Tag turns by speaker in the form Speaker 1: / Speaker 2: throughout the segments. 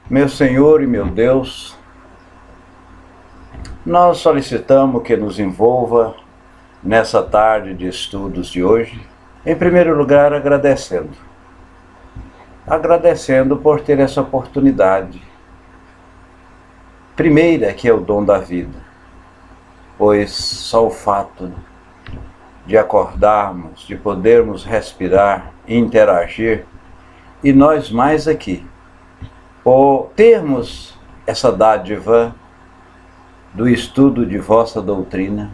Speaker 1: Meu Senhor e meu Deus, nós solicitamos que nos envolva nessa tarde de estudos de hoje, em primeiro lugar agradecendo por ter essa oportunidade. Primeira, que é o dom da vida, pois só o fato de acordarmos, de podermos respirar e interagir, e nós mais aqui, por termos essa dádiva do estudo de vossa doutrina,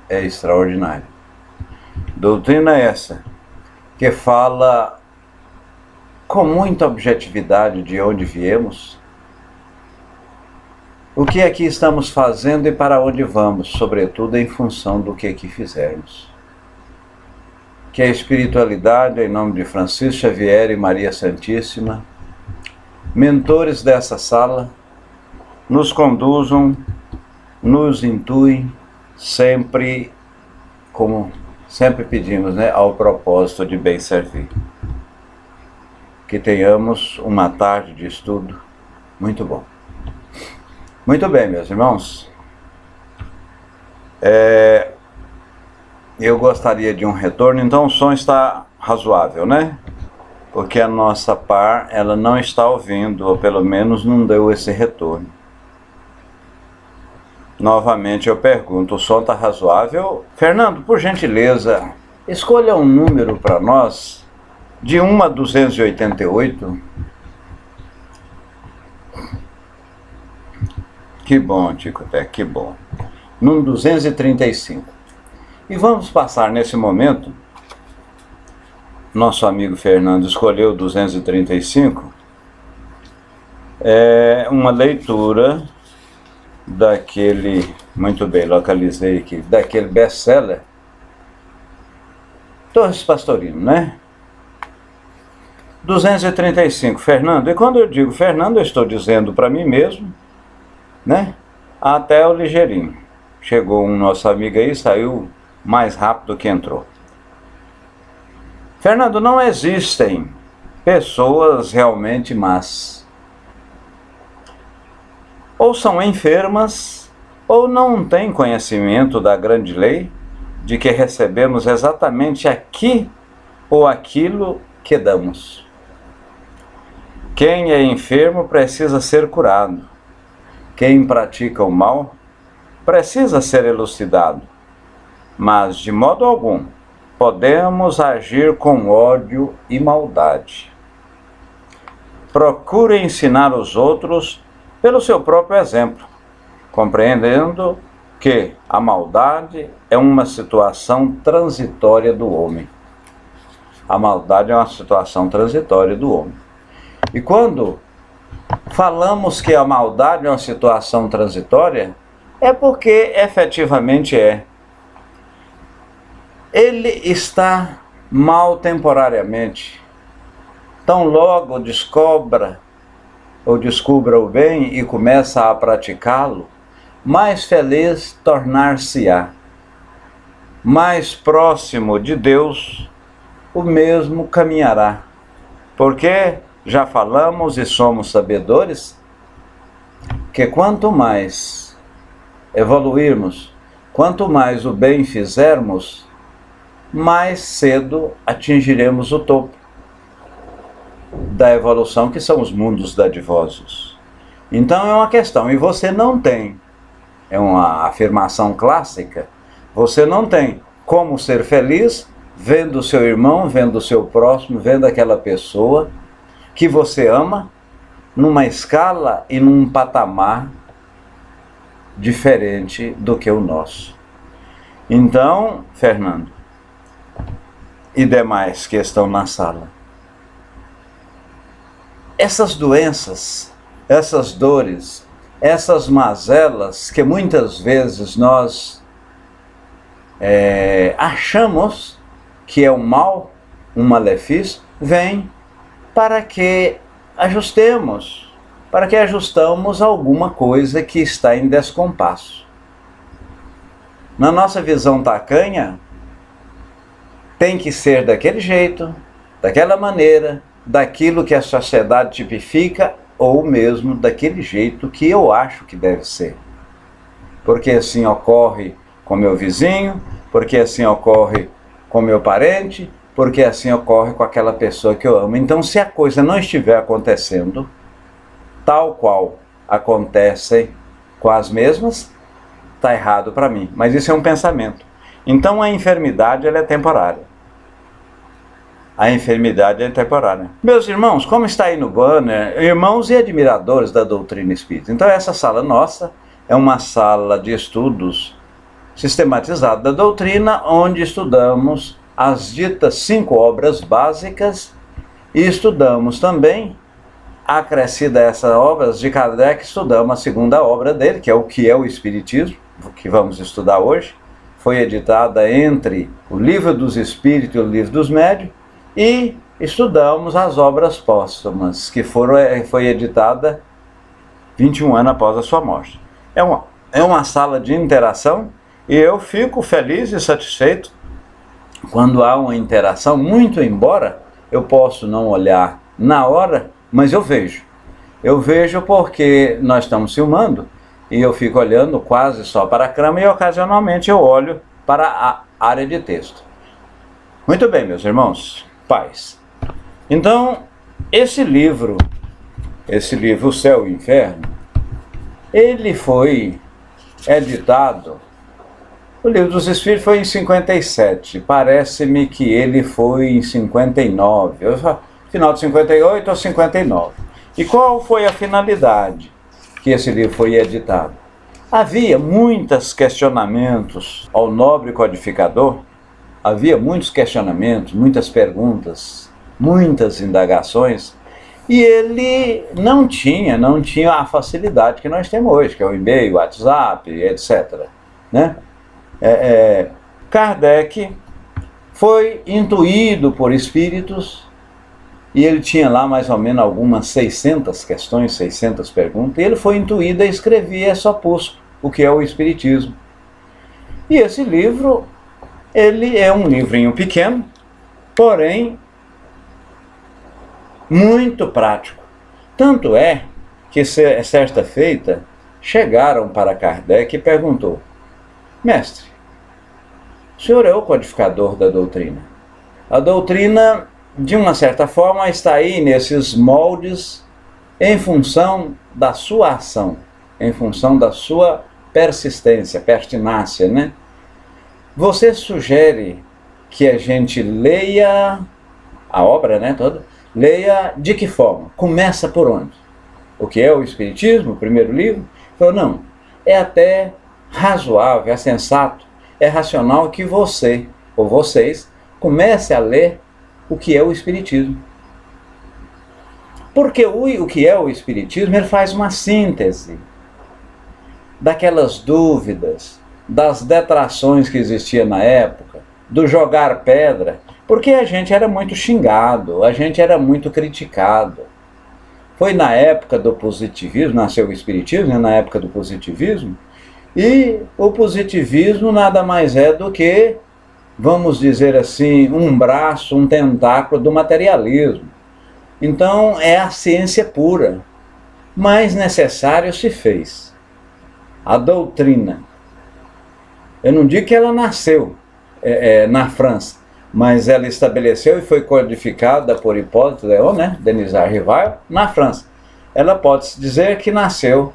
Speaker 1: é extraordinário. Doutrina essa que fala com muita objetividade de onde viemos, o que aqui estamos fazendo e para onde vamos, sobretudo em função do que aqui fizermos. Que a espiritualidade, em nome de Francisco Xavier e Maria Santíssima, mentores dessa sala, nos conduzam, nos intuem, sempre, como sempre pedimos, ao propósito de bem servir. Que tenhamos uma tarde de estudo muito bom. Muito bem, meus irmãos. Eu gostaria de um retorno, então o som está razoável, né? Porque a nossa par, ela não está ouvindo, ou pelo menos não deu esse retorno. Novamente eu pergunto, o som está razoável? Fernando, por gentileza, escolha um número para nós, de 1 a 288. Que bom, Tico-Teco, que bom. Número 235. E vamos passar nesse momento, nosso amigo Fernando escolheu 235, uma leitura daquele, muito bem, localizei aqui, daquele best-seller, Torres Pastorino, né? 235, Fernando. E quando eu digo Fernando, eu estou dizendo para mim mesmo, né? Até o ligeirinho. Chegou um nosso amigo aí, saiu mais rápido que entrou. Fernando, não existem pessoas realmente más. Ou são enfermas, ou não têm conhecimento da grande lei de que recebemos exatamente aqui ou aquilo que damos. Quem é enfermo precisa ser curado. Quem pratica o mal precisa ser elucidado. Mas, de modo algum, podemos agir com ódio e maldade. Procure ensinar os outros pelo seu próprio exemplo, compreendendo que a maldade é uma situação transitória do homem. A maldade é uma situação transitória do homem. E quando falamos que a maldade é uma situação transitória, é porque efetivamente é. Ele está mal temporariamente. Tão logo descubra o bem e começa a praticá-lo, mais feliz tornar-se-á. Mais próximo de Deus, o mesmo caminhará. Porque já falamos e somos sabedores que quanto mais evoluirmos, quanto mais o bem fizermos, mais cedo atingiremos o topo da evolução, que são os mundos dadivosos. Então é uma questão, e você não tem, é uma afirmação clássica, você não tem como ser feliz vendo o seu irmão, vendo o seu próximo, vendo aquela pessoa que você ama, numa escala e num patamar diferente do que o nosso. Então, Fernando, e demais que estão na sala, essas doenças, essas dores, essas mazelas que muitas vezes nós achamos que é um mal, um malefício, vem para que ajustemos, para que ajustamos alguma coisa que está em descompasso. Na nossa visão tacanha, tem que ser daquele jeito, daquela maneira, daquilo que a sociedade tipifica ou mesmo daquele jeito que eu acho que deve ser. Porque assim ocorre com meu vizinho, porque assim ocorre com meu parente, porque assim ocorre com aquela pessoa que eu amo. Então, se a coisa não estiver acontecendo tal qual acontece com as mesmas, está errado para mim. Mas isso é um pensamento. Então, a enfermidade ela é temporária. A enfermidade é temporária. Meus irmãos, como está aí no banner, irmãos e admiradores da doutrina espírita. Então, essa sala nossa é uma sala de estudos sistematizada da doutrina, onde estudamos as ditas 5 obras básicas e estudamos também, acrescida a essas obras de Kardec, estudamos a segunda obra dele, que é o Espiritismo, que vamos estudar hoje. Foi editada entre o Livro dos Espíritos e o Livro dos Médiuns, e estudamos as obras póstumas, que foi editada 21 anos após a sua morte. É uma sala de interação, e eu fico feliz e satisfeito quando há uma interação, muito embora eu possa não olhar na hora, mas eu vejo. Eu vejo porque nós estamos filmando e eu fico olhando quase só para a câmera e ocasionalmente eu olho para a área de texto. Muito bem, meus irmãos, paz. Então, esse livro, O Céu e o Inferno, ele foi editado. O Livro dos Espíritos foi em 57, parece-me que ele foi em 59, final de 58 ou 59. E qual foi a finalidade que esse livro foi editado? Havia muitos questionamentos ao nobre codificador, havia muitos questionamentos, muitas perguntas, muitas indagações, e ele não tinha a facilidade que nós temos hoje, que é o e-mail, o WhatsApp, etc., né? Kardec foi intuído por espíritos e ele tinha lá mais ou menos algumas 600 questões, 600 perguntas, e ele foi intuído a escrever esse opúsculo, o que é o Espiritismo. E esse livro, ele é um livrinho pequeno, porém muito prático. Tanto é que certa feita chegaram para Kardec e perguntou: mestre, o senhor é o codificador da doutrina. A doutrina, de uma certa forma, está aí nesses moldes em função da sua ação, em função da sua persistência, pertinácia, né? Você sugere que a gente leia a obra, né, toda? Leia de que forma? Começa por onde? O que é o Espiritismo, o primeiro livro? Falou, não, é até razoável, é sensato, é racional que você, ou vocês, comece a ler o que é o Espiritismo. Porque o que é o Espiritismo, ele faz uma síntese daquelas dúvidas, das detrações que existiam na época, do jogar pedra, porque a gente era muito xingado, a gente era muito criticado. Foi na época do positivismo, nasceu o Espiritismo, né, na época do positivismo, e o positivismo nada mais é do que, vamos dizer assim, um braço, um tentáculo do materialismo. Então é a ciência pura, mas necessário se fez. A doutrina, eu não digo que ela nasceu na França, mas ela estabeleceu e foi codificada por Hipólito Léon, né, Denisard Rivail, na França. Ela pode-se dizer que nasceu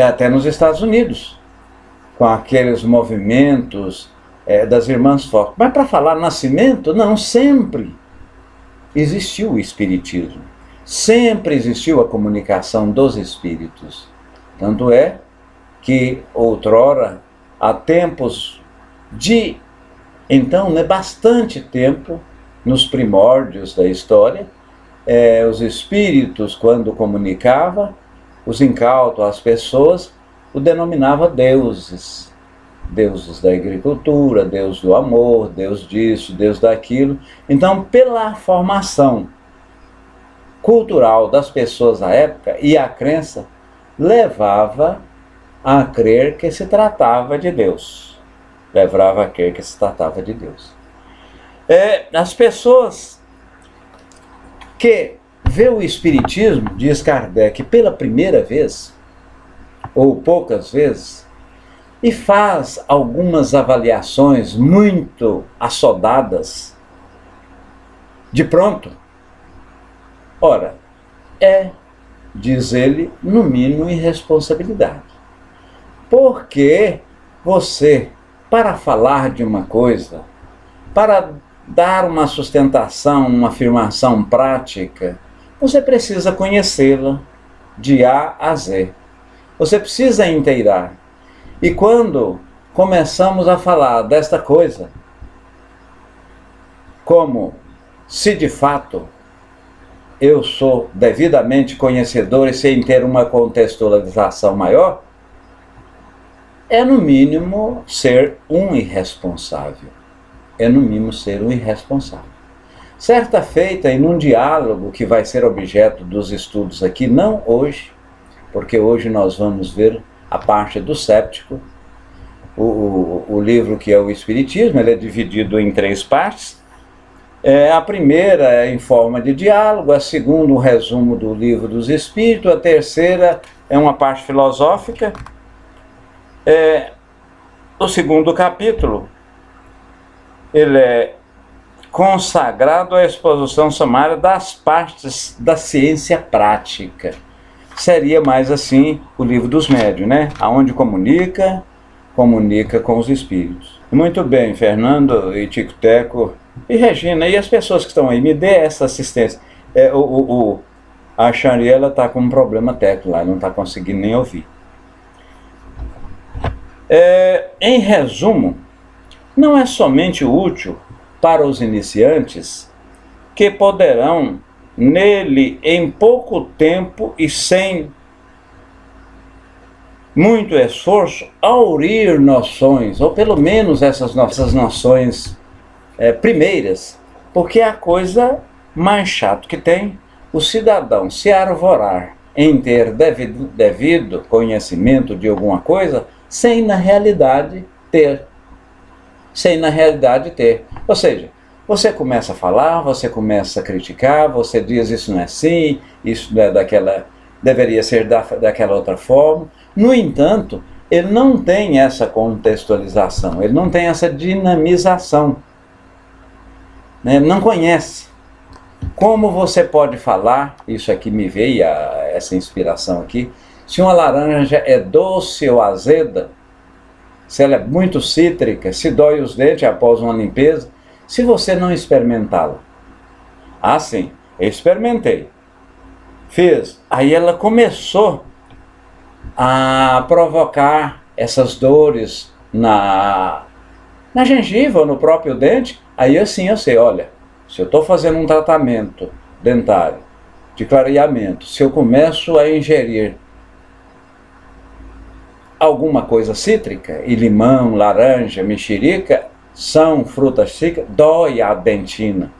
Speaker 1: até nos Estados Unidos, com aqueles movimentos das Irmãs Fox. Mas para falar nascimento, não, sempre existiu o Espiritismo. Sempre existiu a comunicação dos espíritos. Tanto é que outrora, há tempos de, então, né, bastante tempo, nos primórdios da história, os espíritos, quando comunicavam, os incautos, as pessoas, o denominava deuses. Deuses da agricultura, Deus do amor, Deus disso, Deus daquilo. Então, pela formação cultural das pessoas da época e a crença, levava a crer que se tratava de Deus. Levava a crer que se tratava de Deus. As pessoas que vê o Espiritismo, diz Kardec, pela primeira vez, ou poucas vezes, e faz algumas avaliações muito assodadas, de pronto, ora, diz ele, no mínimo irresponsabilidade. Porque você, para falar de uma coisa, para dar uma sustentação, uma afirmação prática, você precisa conhecê-la de A a Z. Você precisa inteirar. E quando começamos a falar desta coisa, como se de fato eu sou devidamente conhecedor e sem ter uma contextualização maior, é no mínimo ser um irresponsável. É no mínimo ser um irresponsável. Certa feita, em um diálogo que vai ser objeto dos estudos aqui, não hoje, porque hoje nós vamos ver a parte do séptico, o livro que é o Espiritismo, ele é dividido em 3 partes. A primeira é em forma de diálogo, a segunda um resumo do Livro dos Espíritos, a terceira é uma parte filosófica. O segundo capítulo, ele é consagrado à exposição sumária das partes da ciência prática. Seria mais assim o Livro dos Médiuns, né? Aonde comunica com os espíritos. Muito bem, Fernando e Tico Teco e Regina, e as pessoas que estão aí, me dê essa assistência. A Xanriela está com um problema técnico lá, não está conseguindo nem ouvir. Em resumo, não é somente útil para os iniciantes que poderão nele em pouco tempo e sem muito esforço aurir noções, ou pelo menos essas nossas noções primeiras, porque é a coisa mais chata que tem o cidadão se arvorar em ter devido conhecimento de alguma coisa sem na realidade ter. Ou seja, você começa a falar, você começa a criticar, você diz isso não é assim, isso não é daquela, deveria ser daquela outra forma. No entanto, ele não tem essa contextualização, ele não tem essa dinamização, né? Não conhece. Como você pode falar, isso aqui me veio, essa inspiração aqui, se uma laranja é doce ou azeda, se ela é muito cítrica, se dói os dentes após uma limpeza, se você não experimentá-la. Ah, sim, eu experimentei. Fiz. Aí ela começou a provocar essas dores na gengiva ou no próprio dente. Aí assim eu sei, olha, se eu estou fazendo um tratamento dentário de clareamento, se eu começo a ingerir alguma coisa cítrica, e limão, laranja, mexerica, são frutas cítricas, dói a dentina,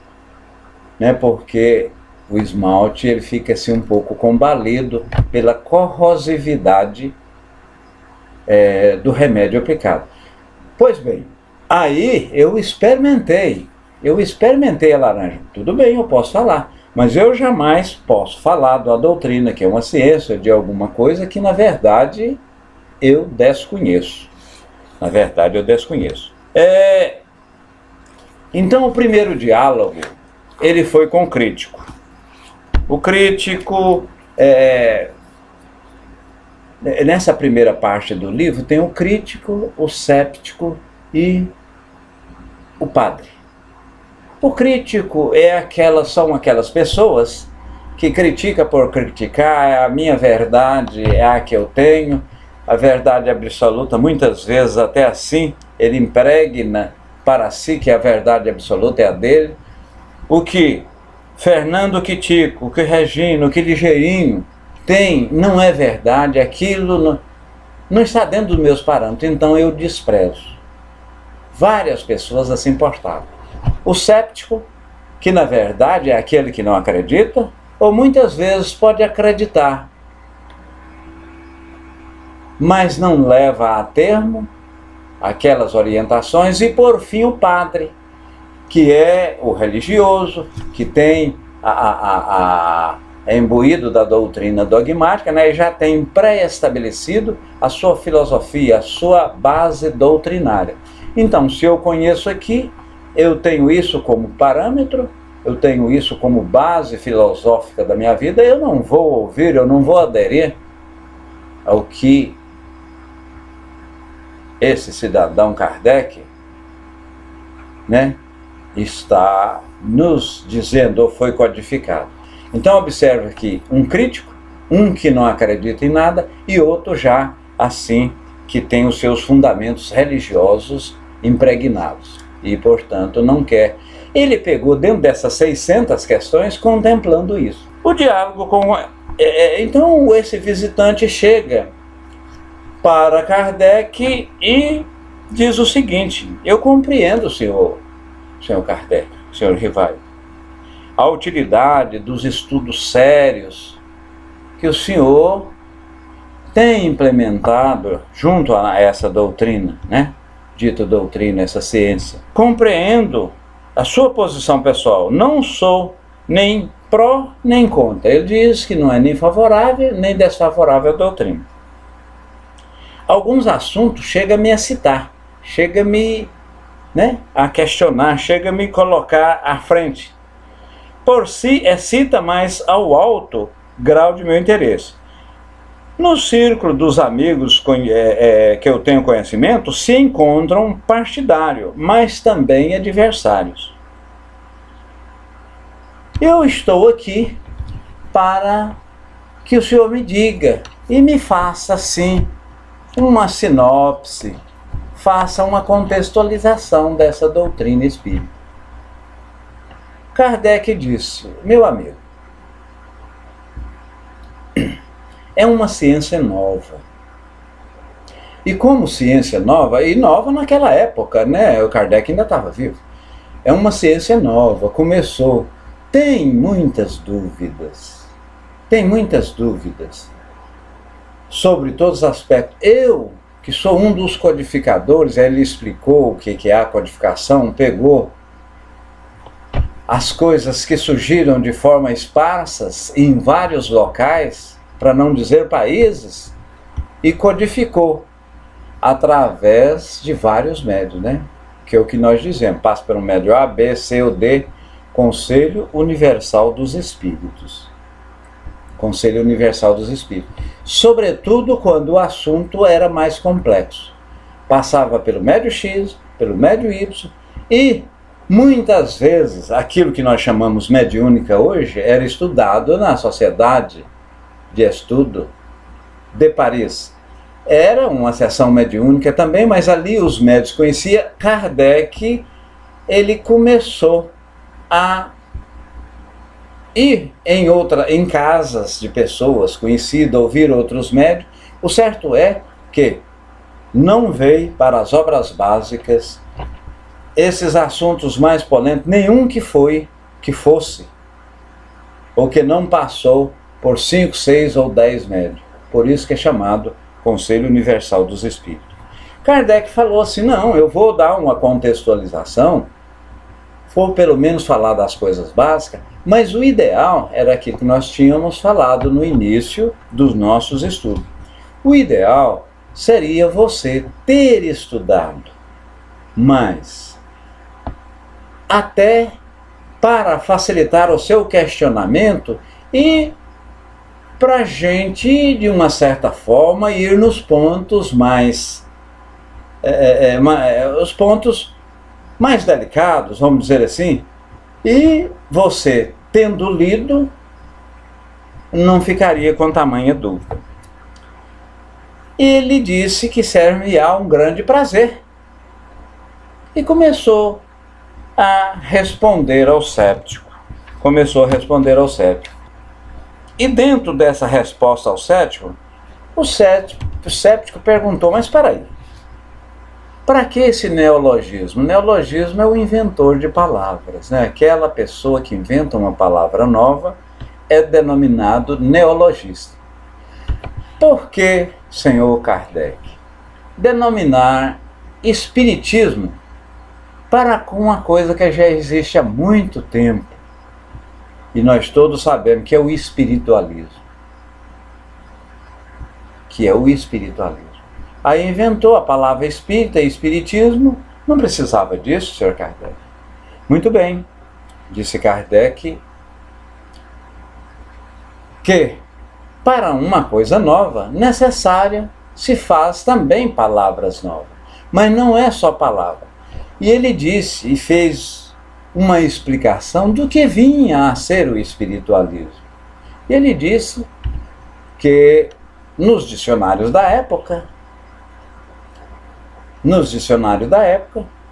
Speaker 1: né? Porque o esmalte ele fica assim um pouco combalido pela corrosividade do remédio aplicado. Pois bem, aí eu experimentei a laranja. Tudo bem, eu posso falar, mas eu jamais posso falar da doutrina, que é uma ciência de alguma coisa que na verdade eu desconheço. Então o primeiro diálogo, ele foi com o crítico. O crítico, nessa primeira parte do livro, tem o crítico, o séptico e o padre. O crítico são aquelas pessoas que criticam por criticar, a minha verdade é a que eu tenho, a verdade absoluta, muitas vezes até assim, ele impregna para si que a verdade absoluta é a dele. O que Fernando, que Tico, que Regina, que Ligeirinho tem, não é verdade, aquilo não está dentro dos meus parâmetros, então eu desprezo. Várias pessoas assim portavam. O séptico, que na verdade é aquele que não acredita, ou muitas vezes pode acreditar, mas não leva a termo aquelas orientações. E por fim o padre, que é o religioso, que tem é imbuído da doutrina dogmática, né, e já tem pré-estabelecido a sua filosofia, a sua base doutrinária. Então, se eu conheço aqui, eu tenho isso como parâmetro, eu tenho isso como base filosófica da minha vida, eu não vou ouvir, eu não vou aderir ao que esse cidadão Kardec, né, está nos dizendo, ou foi codificado. Então observe aqui um crítico, um que não acredita em nada e outro já assim que tem os seus fundamentos religiosos impregnados e portanto não quer. Ele pegou dentro dessas 600 questões contemplando isso. O diálogo com... então esse visitante chega para Kardec e diz o seguinte: eu compreendo, senhor Kardec, senhor Rivaio, a utilidade dos estudos sérios que o senhor tem implementado junto a essa doutrina, né? Dita doutrina, essa ciência. Compreendo a sua posição pessoal, não sou nem pró nem contra. Ele diz que não é nem favorável nem desfavorável à doutrina. Alguns assuntos chega-me a citar, chega-me, né, a questionar, chega-me colocar à frente. Por si excita mais ao alto grau de meu interesse. No círculo dos amigos que eu tenho conhecimento, se encontram partidários, mas também adversários. Eu estou aqui para que o senhor me diga e me faça, assim, uma sinopse, faça uma contextualização dessa doutrina espírita. Kardec disse: meu amigo, é uma ciência nova. E como ciência nova, e nova naquela época, né? O Kardec ainda estava vivo. É uma ciência nova, começou. Tem muitas dúvidas sobre todos os aspectos. Eu, que sou um dos codificadores, ele explicou o que é a codificação, pegou as coisas que surgiram de forma esparsas em vários locais, para não dizer países, e codificou através de vários médios, né? Que é o que nós dizemos, passa pelo médio A, B, C ou D, Conselho Universal dos Espíritos. Conselho Universal dos Espíritos. Sobretudo quando o assunto era mais complexo. Passava pelo médio X, pelo médio Y, e muitas vezes aquilo que nós chamamos mediúnica hoje era estudado na Sociedade de Estudo de Paris. Era uma sessão mediúnica também, mas ali os médios conheciam. Kardec, ele começou a ir em casas de pessoas conhecidas, ouvir outros médios. O certo é que não veio para as obras básicas esses assuntos mais polêmicos, nenhum que fosse, ou que não passou por 5, 6 ou 10 médios. Por isso que é chamado Conselho Universal dos Espíritos. Kardec falou assim: não, eu vou dar uma contextualização, vou pelo menos falar das coisas básicas, mas o ideal era aquilo que nós tínhamos falado no início dos nossos estudos. O ideal seria você ter estudado mais, até para facilitar o seu questionamento e para a gente, de uma certa forma, ir nos pontos os pontos mais delicados, vamos dizer assim, e você, tendo lido, não ficaria com tamanha dúvida. Ele disse que serve-a um grande prazer e começou a responder ao séptico. E dentro dessa resposta ao cético, o cético perguntou: mas espera aí, para que esse neologismo? Neologismo é o inventor de palavras, né? Aquela pessoa que inventa uma palavra nova é denominado neologista. Por que, senhor Kardec, denominar espiritismo para uma coisa que já existe há muito tempo? e nós todos sabemos que é o espiritualismo. Que é o espiritualismo. Aí inventou a palavra espírita e espiritismo, não precisava disso, Sr. Kardec. Muito bem, disse Kardec, que para uma coisa nova, necessária, se faz também palavras novas. Mas não é só palavra. E ele disse e fez uma explicação do que vinha a ser o espiritualismo. E ele disse que nos dicionários da época,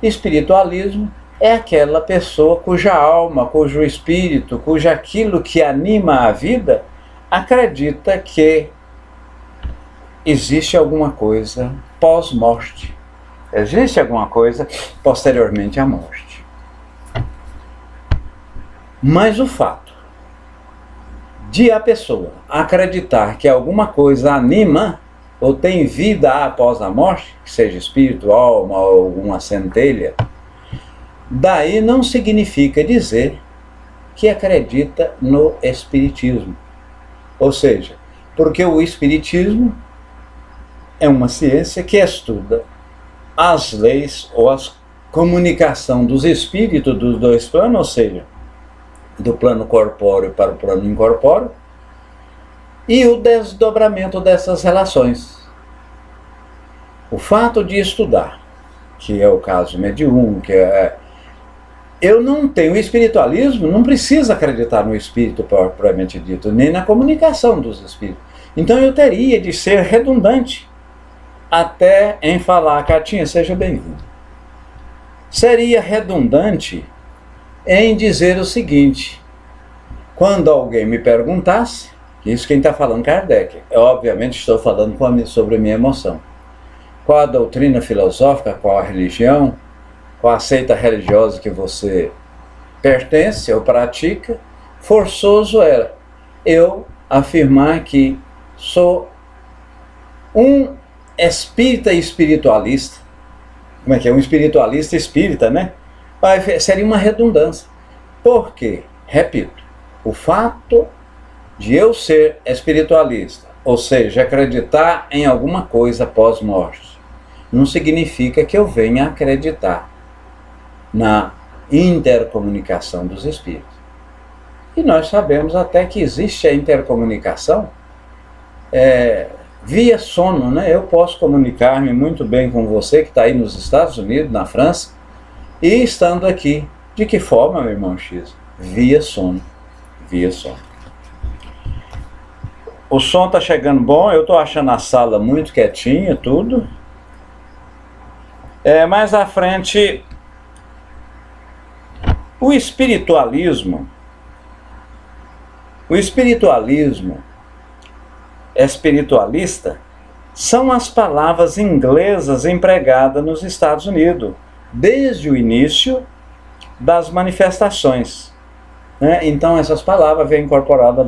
Speaker 1: espiritualismo é aquela pessoa cuja alma, cujo espírito, cujo aquilo que anima a vida, acredita que existe alguma coisa pós-morte. Existe alguma coisa posteriormente à morte. Mas o fato de a pessoa acreditar que alguma coisa anima ou tem vida após a morte, que seja espírito, alma ou alguma centelha, daí não significa dizer que acredita no espiritismo. Ou seja, porque o espiritismo é uma ciência que estuda as leis ou a comunicação dos espíritos dos dois planos, ou seja, do plano corpóreo para o plano incorpóreo, e o desdobramento dessas relações. O fato de estudar, que é o caso mediúnico, eu não tenho o espiritualismo, não precisa acreditar no espírito propriamente dito, nem na comunicação dos espíritos. Então eu teria de ser redundante até em falar, Catinha, seja bem-vindo. Seria redundante em dizer o seguinte: quando alguém me perguntasse, isso quem está falando Kardec, eu obviamente estou falando sobre a minha emoção, qual a doutrina filosófica, qual a religião, qual a seita religiosa que você pertence ou pratica, forçoso era eu afirmar que sou um espírita espiritualista. Como é que é? Um espiritualista espírita, né? Seria uma redundância. Por quê? Repito, o fato de eu ser espiritualista, ou seja, acreditar em alguma coisa pós-morte, não significa que eu venha acreditar na intercomunicação dos espíritos. E nós sabemos até que existe a intercomunicação via sono, né? Eu posso comunicar-me muito bem com você que está aí nos Estados Unidos, na França, e estando aqui. De que forma, meu irmão X? Via sono. Via sono. O som está chegando bom, eu estou achando a sala muito quietinha, tudo. Mais à frente, o espiritualismo espiritualista são as palavras inglesas empregadas nos Estados Unidos, desde o início das manifestações. Então essas palavras vêm incorporadas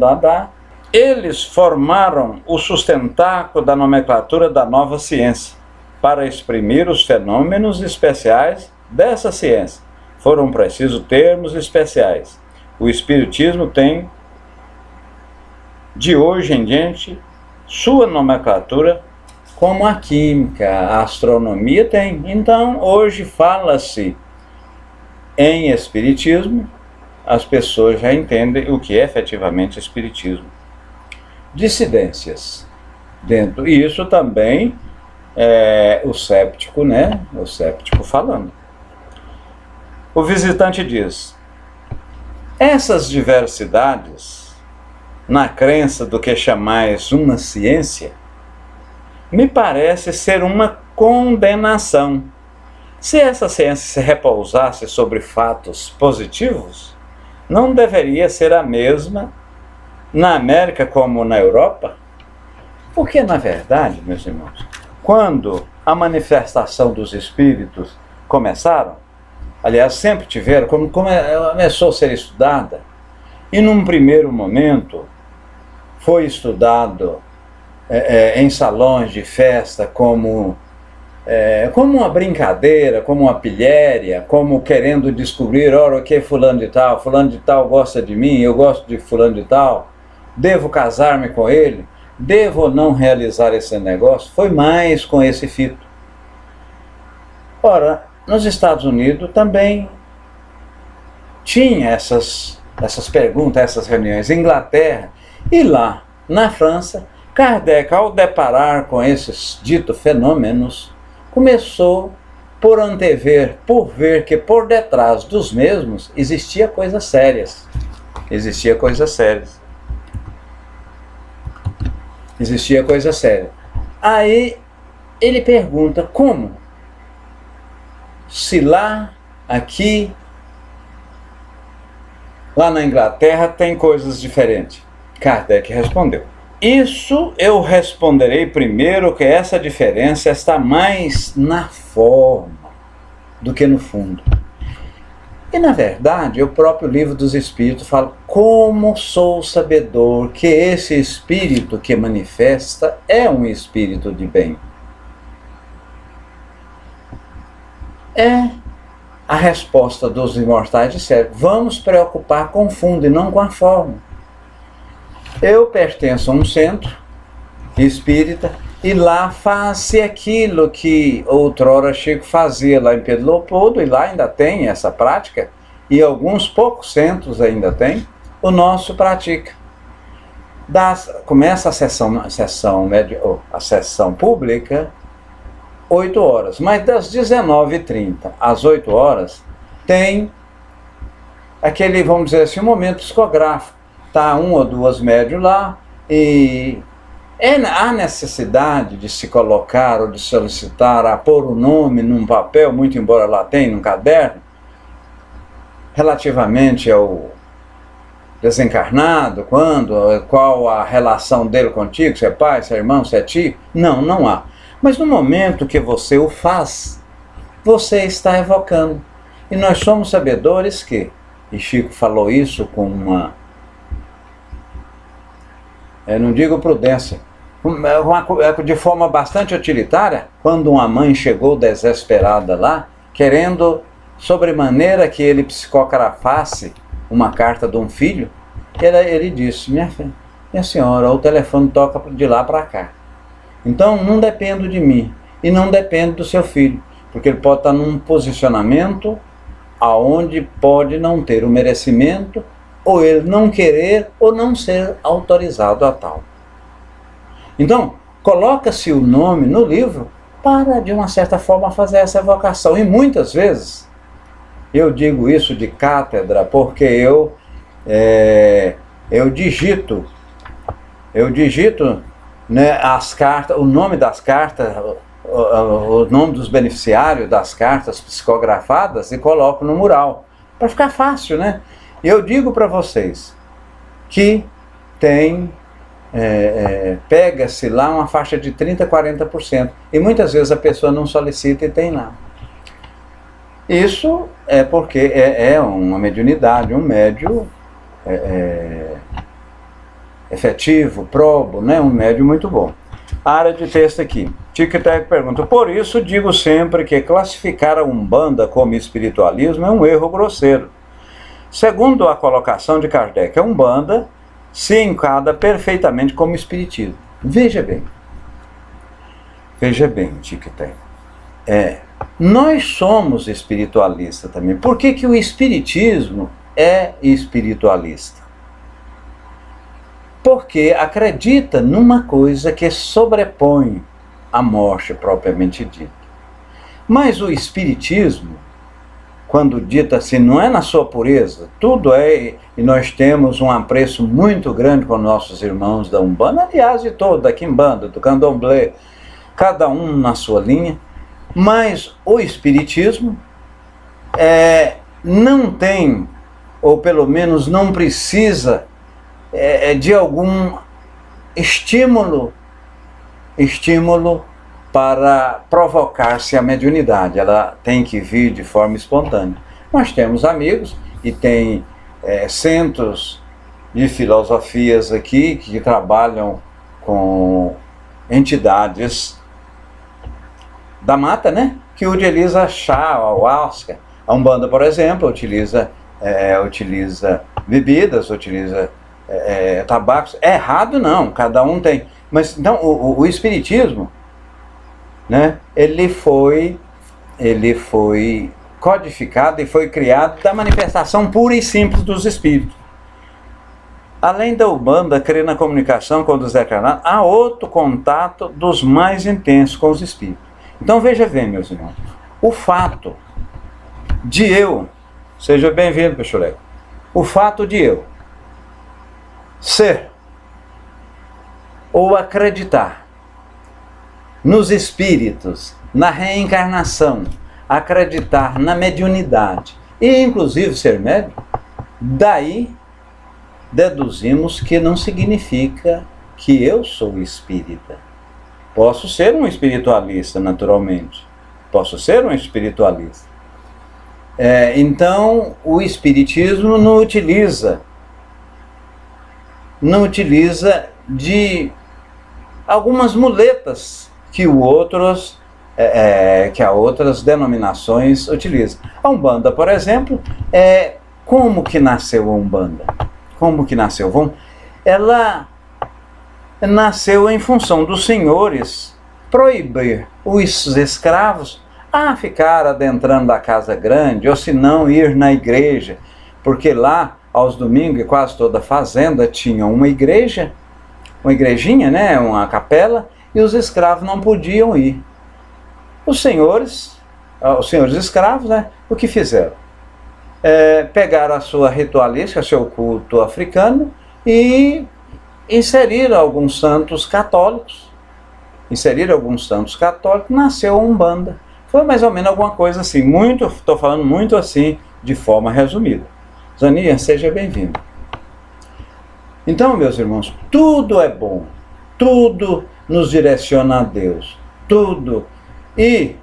Speaker 1: Eles formaram o sustentáculo da nomenclatura da nova ciência para exprimir os fenômenos especiais dessa ciência. Foram precisos termos especiais. O espiritismo tem, de hoje em diante, sua nomenclatura, como a química, a astronomia tem. Então, hoje fala-se em espiritismo, as pessoas já entendem o que é efetivamente espiritismo. Dissidências. Dentro isso também é o séptico, né? O séptico falando. O visitante diz: essas diversidades, na crença do que chamais uma ciência, me parece ser uma condenação. Se essa ciência se repousasse sobre fatos positivos, não deveria ser a mesma na América como na Europa? Porque, na verdade, meus irmãos, quando a manifestação dos espíritos começaram, aliás, sempre tiveram, como começou a ser estudada, e num primeiro momento foi estudado em salões de festa como como uma brincadeira, como uma pilhéria, como querendo descobrir, ora, o que é fulano de tal gosta de mim, eu gosto de fulano de tal, devo casar-me com ele, devo ou não realizar esse negócio, foi mais com esse fito. Ora, nos Estados Unidos também tinha essas perguntas, essas reuniões, Inglaterra, e lá na França, Kardec, ao deparar com esses ditos fenômenos, começou por antever, por ver que por detrás dos mesmos existia coisas sérias. Existia coisas sérias. Existia coisa séria. Aí ele pergunta como? Se lá, aqui, lá na Inglaterra tem coisas diferentes. Kardec respondeu: isso eu responderei primeiro, que essa diferença está mais na forma do que no fundo. E na verdade, o próprio Livro dos Espíritos fala: como sou sabedor que esse espírito que manifesta é um espírito de bem. É a resposta dos imortais disseram: vamos preocupar com o fundo e não com a forma. Eu pertenço a um centro espírita e lá faz-se aquilo que outrora Chico fazia lá em Pedro Leopoldo, e lá ainda tem essa prática, e alguns poucos centros ainda tem, o nosso pratica. Começa a sessão pública 8 horas, mas das 19h30 às 8 horas tem aquele, vamos dizer assim, um momento psicográfico. Está 1 ou 2 médios lá, e há necessidade de se colocar ou de solicitar a pôr o nome num papel, muito embora lá tenha num caderno, relativamente ao desencarnado, qual a relação dele contigo, se é pai, se é irmão, se é tio? Não, não há. Mas no momento que você o faz, você está evocando. E nós somos sabedores que, e Chico falou isso com uma, não digo prudência, de forma bastante utilitária, quando uma mãe chegou desesperada lá, querendo sobremaneira que ele psicografasse uma carta de um filho, ele disse: minha senhora, o telefone toca de lá para cá. Então não depende de mim e não depende do seu filho, porque ele pode estar num posicionamento aonde pode não ter o merecimento, ou ele não querer, ou não ser autorizado a tal. Então, coloca-se o nome no livro para, de uma certa forma, fazer essa evocação. E muitas vezes, eu digo isso de cátedra, porque eu digito, né, as cartas, o nome das cartas, o nome dos beneficiários das cartas psicografadas, e coloco no mural, para ficar fácil, né? Eu digo para vocês que tem, pega-se lá uma faixa de 30%, 40%, e muitas vezes a pessoa não solicita e tem lá. Isso é porque é uma mediunidade, um médio efetivo, probo, né? Um médio muito bom. A área de texto aqui. Tic-tac pergunta: por isso digo sempre que classificar a Umbanda como espiritualismo é um erro grosseiro. Segundo a colocação de Kardec, a Umbanda se enquadra perfeitamente como espiritismo. Veja bem, Tic-tac. Nós somos espiritualistas também. Por que o espiritismo é espiritualista? Porque acredita numa coisa que sobrepõe a morte propriamente dita. Mas o espiritismo, quando dito assim, não é na sua pureza, tudo é, e nós temos um apreço muito grande com nossos irmãos da Umbanda, aliás, de todo, da Quimbanda, do Candomblé, cada um na sua linha, mas o espiritismo não tem, ou pelo menos não precisa, de algum estímulo para provocar-se a mediunidade. Ela tem que vir de forma espontânea. Nós temos amigos e tem centros de filosofias aqui que trabalham com entidades da mata, né? Que utiliza chá, ayahuasca. A Umbanda, por exemplo, utiliza bebidas, utiliza tabacos. É errado não, cada um tem. Mas então o Espiritismo, né? Ele foi codificado e foi criado da manifestação pura e simples dos espíritos. Além da Umbanda crer na comunicação com os desencarnados, há outro contato dos mais intensos com os espíritos. Então veja bem, meus irmãos, o fato de eu, seja bem-vindo, Peixoleco, o fato de eu ser ou acreditar nos espíritos, na reencarnação, acreditar na mediunidade e inclusive ser médium, daí deduzimos que não significa que eu sou espírita. Posso ser um espiritualista, naturalmente. Posso ser um espiritualista. Então, o Espiritismo não utiliza de algumas muletas que há outras denominações utilizam. A Umbanda, por exemplo, como que nasceu a Umbanda? Como que nasceu? Ela nasceu em função dos senhores proibir os escravos a ficar adentrando a casa grande, ou se não ir na igreja, porque lá, aos domingos, quase toda fazenda tinha uma igreja, uma igrejinha, né, uma capela, e os escravos não podiam ir. Os senhores escravos, né, o que fizeram? Pegaram a sua ritualística, seu culto africano, e inseriram alguns santos católicos. Nasceu a Umbanda. Foi mais ou menos alguma coisa assim, estou falando muito assim, de forma resumida. Zaninha, seja bem-vindo. Então, meus irmãos, tudo é bom, tudo nos direciona a Deus, tudo. E,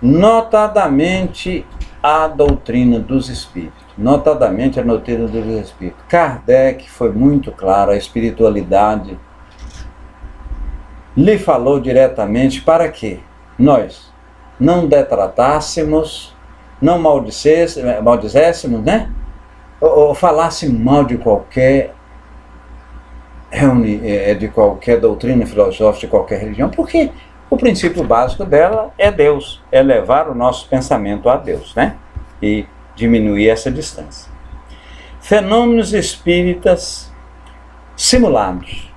Speaker 1: notadamente, a doutrina dos Espíritos. Kardec foi muito claro, a espiritualidade lhe falou diretamente para que nós não detratássemos, não maldizéssemos, né? Ou falássemos mal de qualquer doutrina filosófica, de qualquer religião, porque o princípio básico dela é Deus, é levar o nosso pensamento a Deus, né? E diminuir essa distância. Fenômenos espíritas simulados.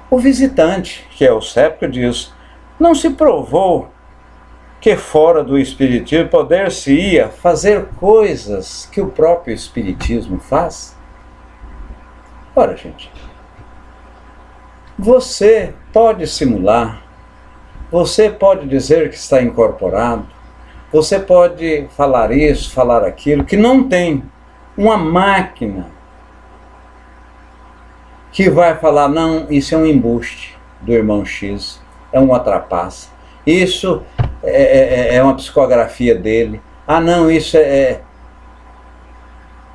Speaker 1: O visitante, que é o séptico, diz: não se provou que fora do espiritismo poder-se-ia fazer coisas que o próprio espiritismo faz? Ora, gente, você pode simular, você pode dizer que está incorporado, você pode falar isso, falar aquilo, que não tem uma máquina que vai falar: não, isso é um embuste do irmão X, é uma trapaça, isso é uma psicografia dele, não, isso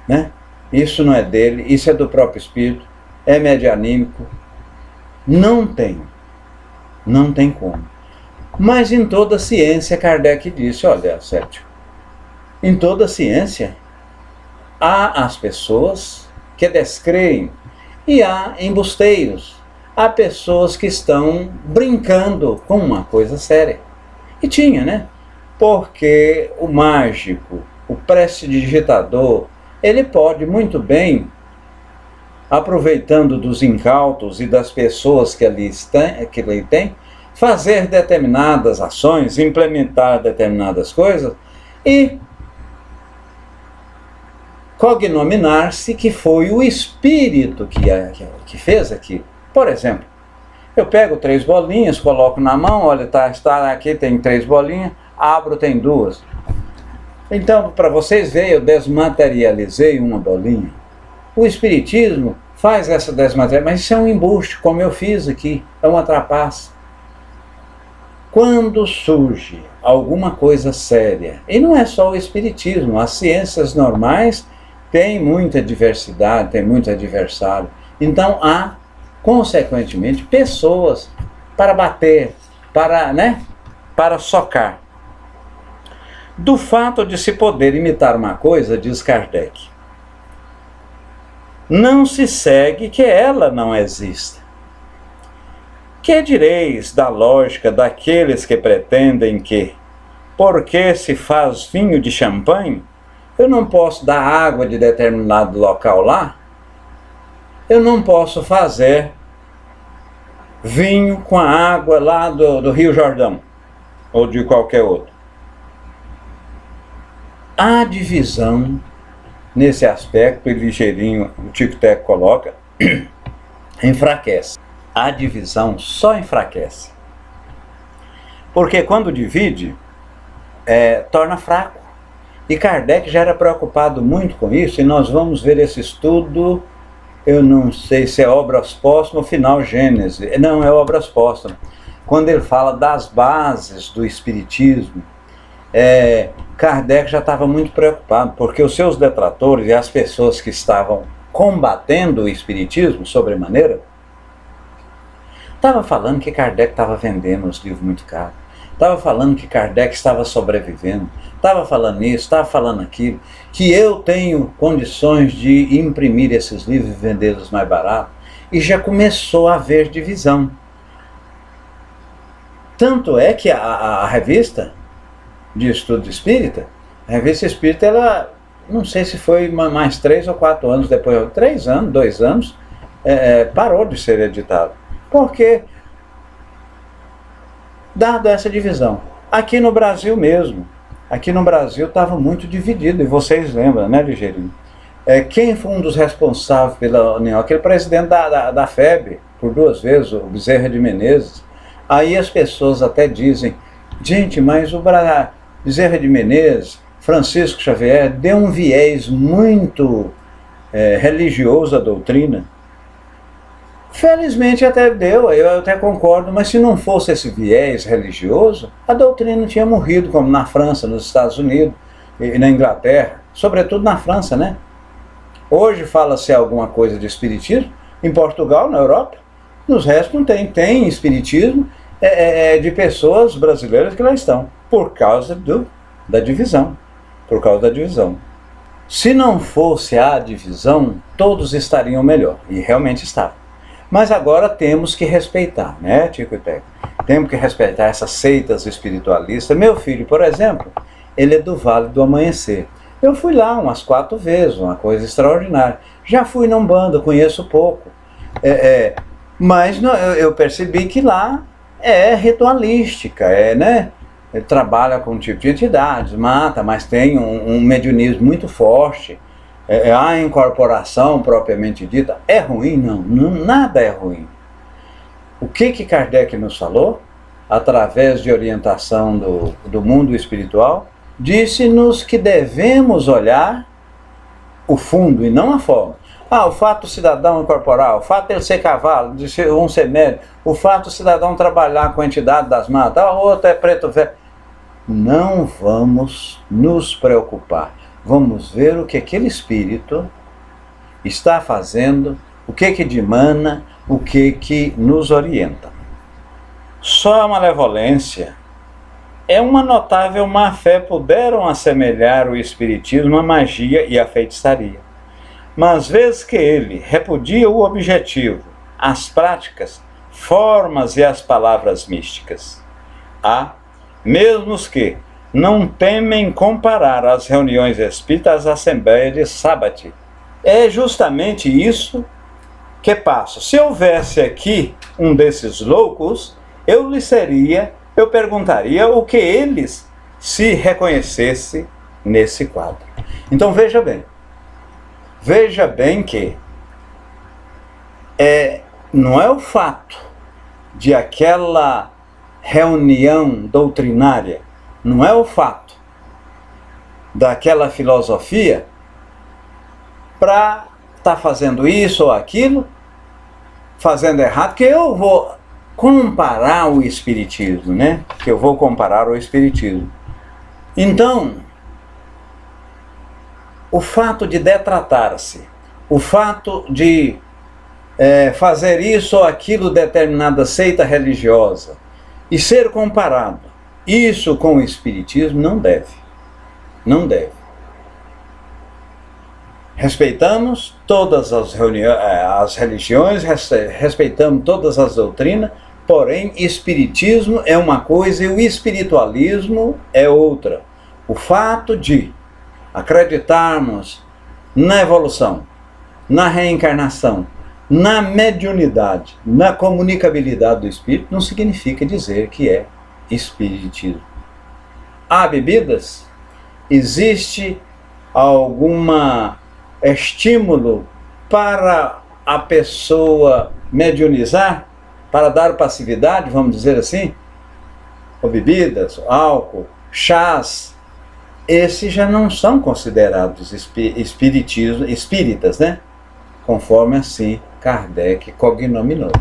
Speaker 1: né? Isso não é dele, isso é do próprio espírito, é medianímico. Não tem como. Mas em toda ciência, Kardec disse: olha, Sérgio, em toda ciência há as pessoas que descreem e há embusteiros, há pessoas que estão brincando com uma coisa séria. E tinha, né? Porque o mágico, o prestidigitador, ele pode muito bem, aproveitando dos incautos e das pessoas que ele tem, fazer determinadas ações, implementar determinadas coisas e cognominar-se que foi o espírito que fez aquilo. Por exemplo, eu pego 3 bolinhas, coloco na mão, olha, está aqui, tem 3 bolinhas, abro, tem 2. Então, para vocês verem, eu desmaterializei uma bolinha. O espiritismo faz essa desmaterialização, mas isso é um embuste, como eu fiz aqui, é uma trapaça. Quando surge alguma coisa séria, e não é só o espiritismo, as ciências normais têm muita diversidade, têm muito adversário. Então há, consequentemente, pessoas para bater, para, né, para socar. Do fato de se poder imitar uma coisa, diz Kardec, não se segue que ela não exista. Que direis da lógica daqueles que pretendem que, porque se faz vinho de champanhe, eu não posso dar água de determinado local lá? Eu não posso fazer vinho com a água lá do Rio Jordão, ou de qualquer outro. A divisão, nesse aspecto, e ligeirinho o Tico-Teco coloca, enfraquece. A divisão só enfraquece. Porque quando divide, torna fraco. E Kardec já era preocupado muito com isso, e nós vamos ver esse estudo, eu não sei se é Obras Póstumas, final Gênesis, não, é Obras Póstumas, quando ele fala das bases do Espiritismo. Kardec já estava muito preocupado, porque os seus detratores e as pessoas que estavam combatendo o Espiritismo, sobremaneira, estava falando que Kardec estava vendendo os livros muito caros, estava falando que Kardec estava sobrevivendo, estava falando isso, estava falando aquilo, que eu tenho condições de imprimir esses livros e vendê-los mais barato, e já começou a haver divisão. Tanto é que a revista de estudo espírita, a revista espírita, ela, não sei se foi mais 3 ou 4 anos depois, 3 anos, 2 anos, parou de ser editado. Porque, dado essa divisão, aqui no Brasil mesmo, aqui no Brasil estava muito dividido, e vocês lembram, né, Ligeirinho? Quem foi um dos responsáveis pela união? Aquele presidente da FEB, por 2 vezes, o Bezerra de Menezes. Aí as pessoas até dizem, gente, mas o Bezerra de Menezes, Francisco Xavier, deu um viés muito religioso à doutrina. Felizmente até deu, eu até concordo, mas se não fosse esse viés religioso, a doutrina não tinha morrido, como na França, nos Estados Unidos e na Inglaterra, sobretudo na França, né? Hoje fala-se alguma coisa de espiritismo, em Portugal, na Europa, nos restos não tem. Tem espiritismo de pessoas brasileiras que lá estão, por causa da divisão, por causa da divisão. Se não fosse a divisão, todos estariam melhor, e realmente estavam. Mas agora temos que respeitar, né, Tico e Teco? Temos que respeitar essas seitas espiritualistas. Meu filho, por exemplo, ele é do Vale do Amanhecer. Eu fui lá umas 4 vezes, uma coisa extraordinária. Já fui na Umbanda, conheço pouco. Mas eu percebi que lá é ritualística, né? Ele trabalha com um tipo de entidades, mata, mas tem um mediunismo muito forte. A incorporação propriamente dita é ruim? Não, nada é ruim. O que Kardec nos falou, através de orientação do mundo espiritual, disse-nos que devemos olhar o fundo e não a forma. O fato do cidadão incorporar, o fato de ele ser cavalo, de ser médico, o fato do cidadão trabalhar com a entidade das matas, o outro é preto velho. Não vamos nos preocupar. Vamos ver o que aquele espírito está fazendo, o que dimana, o que nos orienta. Só a malevolência uma notável má-fé puderam assemelhar o espiritismo à magia e à feitiçaria. Mas vez que ele repudia o objetivo, as práticas, formas e as palavras místicas. Há mesmos que não temem comparar as reuniões espíritas às assembleias de sábado. É justamente isso que passa. Se houvesse aqui um desses loucos, eu perguntaria o que eles se reconhecessem nesse quadro. Então veja bem que não é o fato de aquela reunião doutrinária, não é o fato daquela filosofia para estar fazendo isso ou aquilo, fazendo errado, que eu vou comparar o espiritismo, né? Que eu vou comparar o espiritismo. Então, o fato de detratar-se, o fato de fazer isso ou aquilo determinada seita religiosa e ser comparado isso com o espiritismo, não deve. Não deve. Respeitamos todas as religiões, respeitamos todas as doutrinas, porém, espiritismo é uma coisa e o espiritualismo é outra. O fato de acreditarmos na evolução, na reencarnação, na mediunidade, na comunicabilidade do espírito, não significa dizer que é espiritismo. Há bebidas? Existe algum estímulo para a pessoa mediunizar, para dar passividade, vamos dizer assim? Ou bebidas, álcool, chás, esses já não são considerados espíritas, né? Conforme assim Kardec cognominou,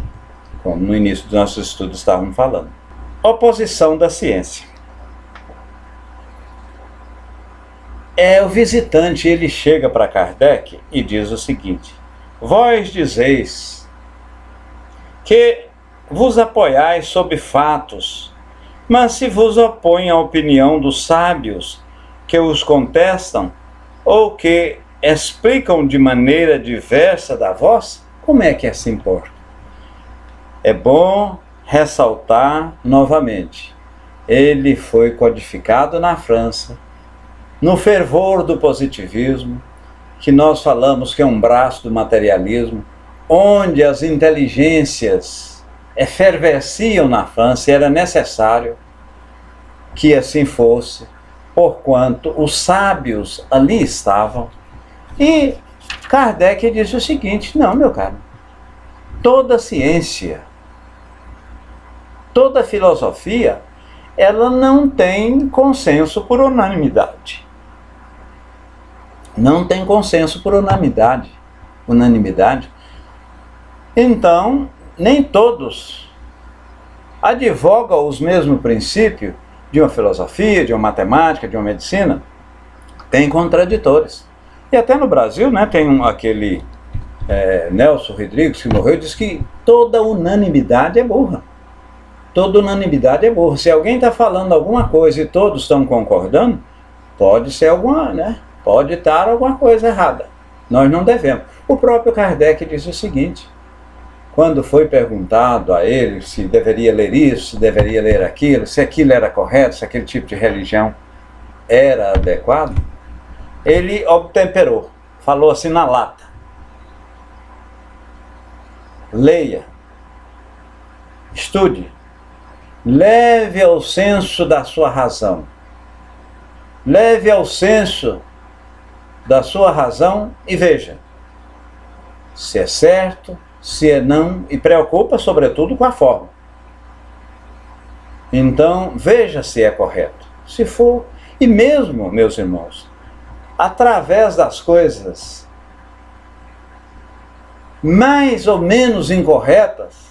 Speaker 1: como no início do nosso estudo estávamos falando. Oposição da ciência. O visitante, ele chega para Kardec e diz o seguinte: vós dizeis que vos apoiais sobre fatos, mas se vos opõe à opinião dos sábios que os contestam, ou que explicam de maneira diversa da vossa, como é que se importa? É bom ressaltar novamente, ele foi codificado na França, no fervor do positivismo, que nós falamos que é um braço do materialismo, onde as inteligências efervesciam na França, e era necessário que assim fosse, porquanto os sábios ali estavam. E Kardec disse o seguinte: não, meu caro, toda ciência, toda filosofia, ela não tem consenso por unanimidade. Não tem consenso por unanimidade. Então, nem todos advogam os mesmos princípios de uma filosofia, de uma matemática, de uma medicina. Tem contraditores. E até no Brasil, né, tem aquele Nelson Rodrigues, que morreu, diz que toda unanimidade é burra. Toda unanimidade é burra. Se alguém está falando alguma coisa e todos estão concordando, pode ser pode estar alguma coisa errada. Nós não devemos. O próprio Kardec diz o seguinte: quando foi perguntado a ele se deveria ler isso, se deveria ler aquilo, se aquilo era correto, se aquele tipo de religião era adequado, ele obtemperou, falou assim na lata: leia, estude, leve ao senso da sua razão. Leve ao senso da sua razão e veja se é certo, se é não, e preocupa sobretudo com a forma. Então, veja se é correto. Se for, e mesmo, meus irmãos, através das coisas mais ou menos incorretas,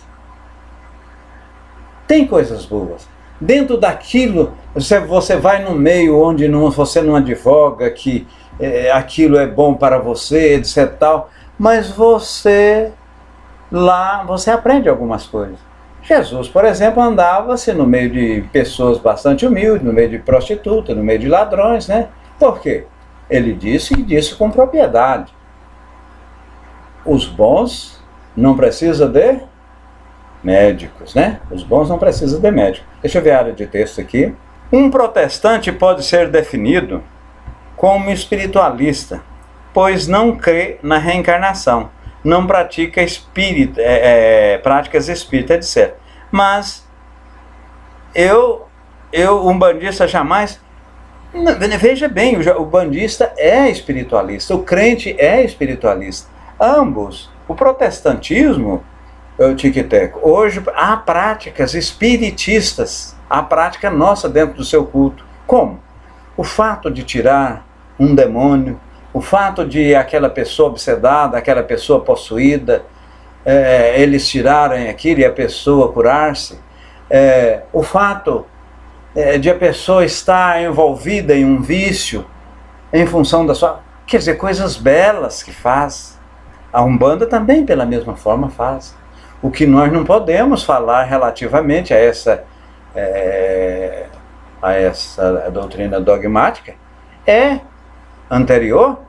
Speaker 1: tem coisas boas. Dentro daquilo, você vai no meio onde você não advoga que aquilo é bom para você, etc. tal, mas você aprende algumas coisas. Jesus, por exemplo, andava-se no meio de pessoas bastante humildes, no meio de prostitutas, no meio de ladrões, né? Por quê? Ele disse e disse com propriedade: os bons não precisam de médicos, né? Os bons não precisam de médicos. Deixa eu ver a área de texto aqui. Um protestante pode ser definido como espiritualista, pois não crê na reencarnação, não pratica práticas espíritas, etc. Mas um bandista jamais... Veja bem, o bandista é espiritualista, o crente é espiritualista. Ambos, o protestantismo, o tiquiteco, hoje há práticas espiritistas, há prática nossa dentro do seu culto. Como? O fato de tirar um demônio, o fato de aquela pessoa obsedada, aquela pessoa possuída, eles tirarem aquilo e a pessoa curar-se, o fato de a pessoa estar envolvida em um vício em função da sua... Quer dizer, coisas belas que faz. A Umbanda também, pela mesma forma, faz. O que nós não podemos falar relativamente a essa doutrina dogmática anterior,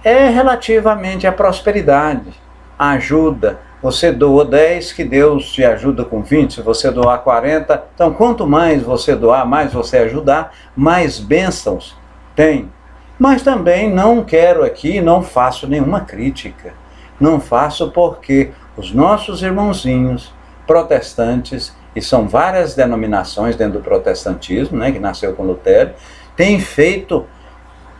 Speaker 1: é relativamente à prosperidade, à ajuda. Você doa 10, que Deus te ajuda com 20. Se você doar 40, então quanto mais você doar, mais você ajudar, mais bênçãos tem. Mas também não quero aqui, não faço nenhuma crítica. Não faço porque os nossos irmãozinhos protestantes, e são várias denominações dentro do protestantismo, né, que nasceu com Lutero, têm feito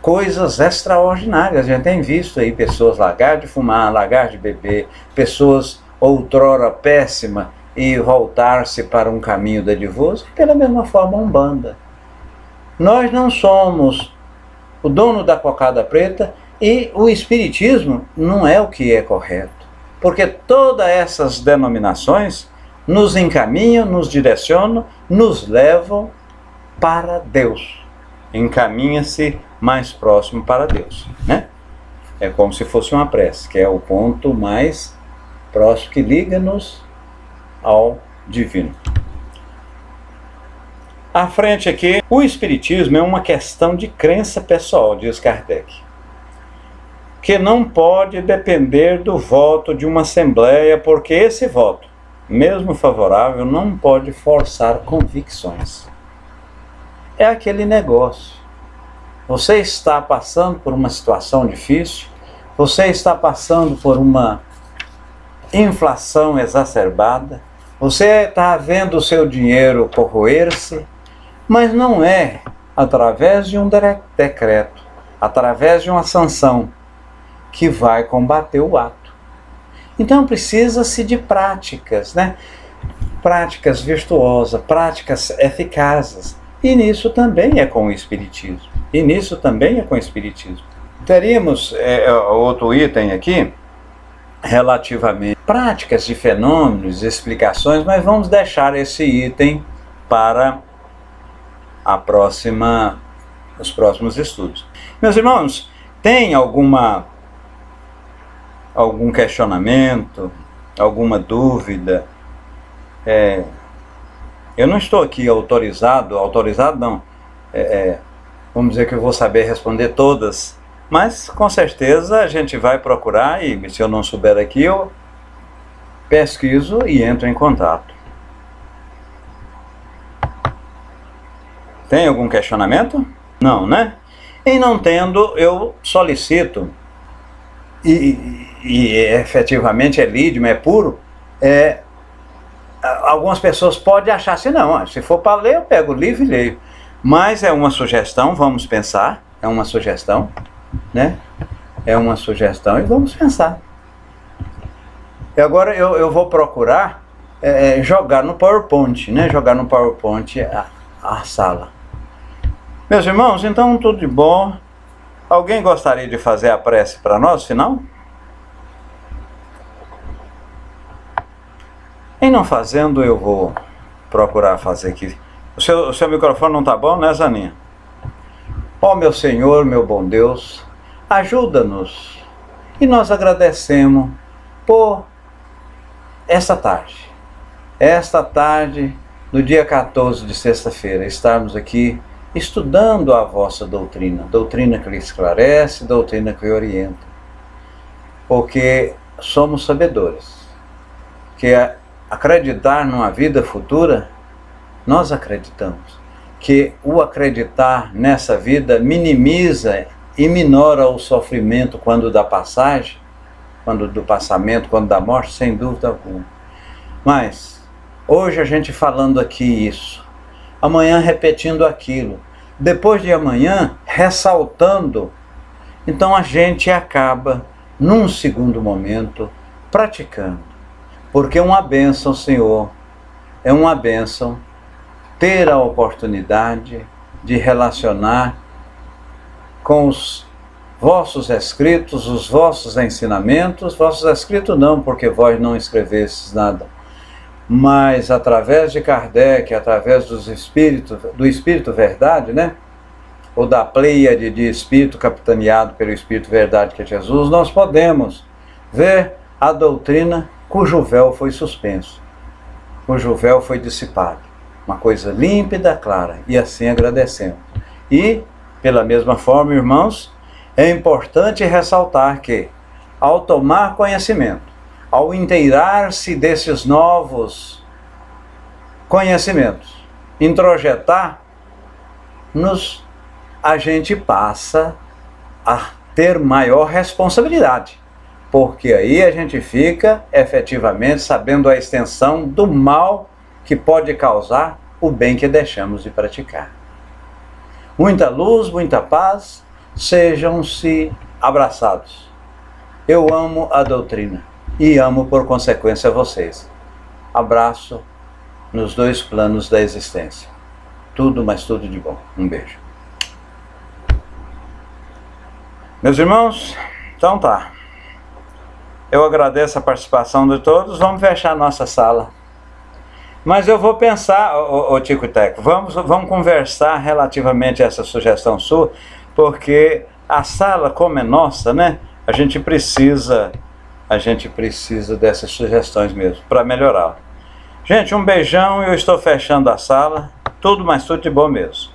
Speaker 1: coisas extraordinárias. A gente tem visto aí pessoas largar de fumar, largar de beber, pessoas outrora péssimas e voltar-se para um caminho dadivoso, e pela mesma forma a Umbanda. Nós não somos o dono da cocada preta, e o Espiritismo não é o que é correto, porque todas essas denominações nos encaminham, nos direcionam, nos levam para Deus. Encaminha-se mais próximo para Deus, né? É como se fosse uma prece, que é o ponto mais próximo que liga-nos ao divino. À frente aqui, o Espiritismo é uma questão de crença pessoal, diz Kardec, que não pode depender do voto de uma assembleia, porque esse voto, mesmo favorável, não pode forçar convicções. É aquele negócio. Você está passando por uma situação difícil, você está passando por uma inflação exacerbada, você está vendo o seu dinheiro corroer-se, mas não é através de um decreto, através de uma sanção, que vai combater o ato. Então precisa-se de práticas, né? Práticas virtuosas, práticas eficazes. E nisso também é com o Espiritismo. Teríamos outro item aqui, relativamente práticas de fenômenos, explicações, mas vamos deixar esse item para os próximos estudos. Meus irmãos, tem algum questionamento, alguma dúvida? Eu não estou aqui autorizado não, vamos dizer que eu vou saber responder todas, mas com certeza a gente vai procurar, e se eu não souber aqui, eu pesquiso e entro em contato. Tem algum questionamento? Não, né? Em não tendo, eu solicito, e efetivamente é lídimo, é puro, algumas pessoas podem achar assim, não, se for para ler, eu pego o livro e leio. Mas é uma sugestão, vamos pensar, é uma sugestão, né? É uma sugestão e vamos pensar. E agora eu vou procurar jogar no PowerPoint, né? Jogar no PowerPoint a sala. Meus irmãos, então tudo de bom. Alguém gostaria de fazer a prece para nós, final? Em não fazendo, eu vou procurar fazer aqui. O seu microfone não está bom, né, Zaninha? Ó meu Senhor, meu bom Deus, ajuda-nos. E nós agradecemos por esta tarde do dia 14 de sexta-feira, estarmos aqui estudando a vossa doutrina que lhe esclarece, doutrina que lhe orienta. Porque somos sabedores que acreditar numa vida futura, nós acreditamos que o acreditar nessa vida minimiza e minora o sofrimento quando da passagem, quando do passamento, quando da morte, sem dúvida alguma. Mas hoje a gente falando aqui isso, amanhã repetindo aquilo, depois de amanhã ressaltando, então a gente acaba num segundo momento praticando. Porque é uma bênção, Senhor, é uma bênção ter a oportunidade de relacionar com os vossos escritos, os vossos ensinamentos, vossos escritos não, porque vós não escrevestes nada, mas através de Kardec, através do Espírito Verdade, né? Ou da pleiade de Espírito capitaneado pelo Espírito Verdade, que é Jesus, nós podemos ver a doutrina cujo véu foi suspenso, cujo véu foi dissipado. Uma coisa límpida, clara, e assim agradecemos. E, pela mesma forma, irmãos, é importante ressaltar que, ao tomar conhecimento, ao inteirar-se desses novos conhecimentos, introjetar, a gente passa a ter maior responsabilidade, porque aí a gente fica efetivamente sabendo a extensão do mal que pode causar o bem que deixamos de praticar. Muita luz, muita paz, sejam-se abraçados. Eu amo a doutrina e amo por consequência vocês. Abraço nos dois planos da existência. Tudo, mas tudo de bom. Um beijo. Meus irmãos, então tá. Eu agradeço a participação de todos. Vamos fechar a nossa sala. Mas eu vou pensar, Tico e Teco, vamos conversar relativamente a essa sugestão sua, porque a sala, como é nossa, né? A gente precisa dessas sugestões mesmo, para melhorar. Gente, um beijão e eu estou fechando a sala. Tudo, mas tudo de bom mesmo.